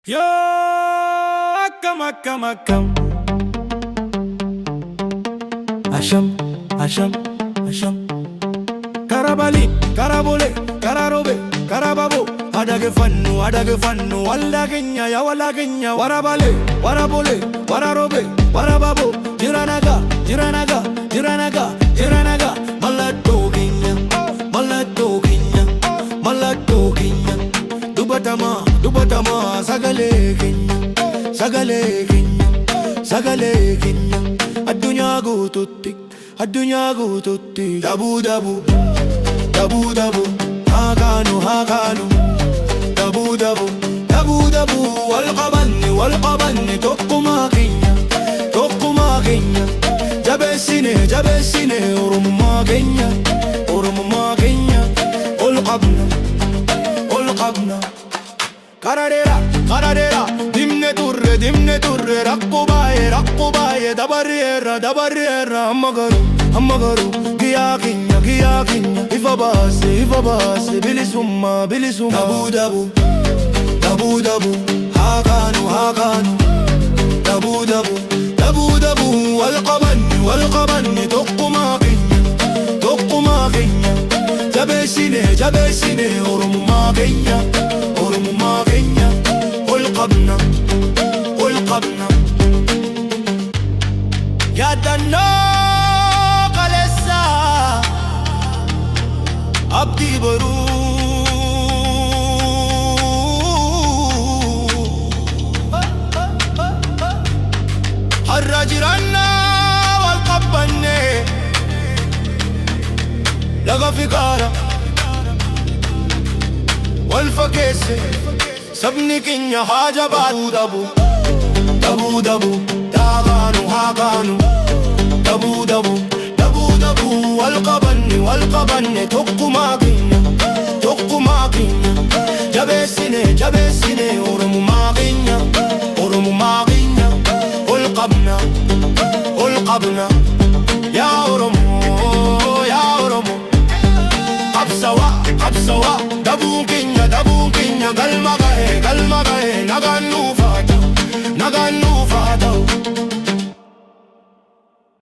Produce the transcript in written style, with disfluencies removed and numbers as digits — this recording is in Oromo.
Yo, akam, akam, akam. Asham, asham, asham. Karabali, karabole, kararobe, karababo. Adage fannu, walagenya, ya walagenya. Warabale, warabole, wararobe, warababo. Jiranaga, jiranaga, jiranaga, jiranaga. Malatogenya, malatogenya, malatogenya. Dubatama, sagale kenya, sagale kenya, sagale kenya. Addunya gututti, addunya gututti. Dabu dabu, dabu dabu, hakanu hakanu. Dabu dabu, dabu dabu. Walqabanni, tokkuma kenya, tokkuma kenya. Jabesine, oromummaa kenya, oromummaa kenya. Olqabna. Karadera, dimne turre, rakko baye, dabarriera, ammagaru, giya kinya, ifa base, bilisumma, dabu dabu, hakanu, dabu dabu, walqabanni, tokkuma kenya, jabesine, oromummaa kenya, olqabna. Yaadannoo kaleessa abdii boruu. Har'a jiraannaa walqabbanne laga figaara wal fageesse. Sabni keenya haa jabaatu. Dabu, hakanu. Dabu dabu, walqabanni, tokkuma kenya. Jabesine, oromummaa kenya, olqabna. Yaa Oromo, qabsawa, dabuun keenya, galma gahe, nagaan nuuf.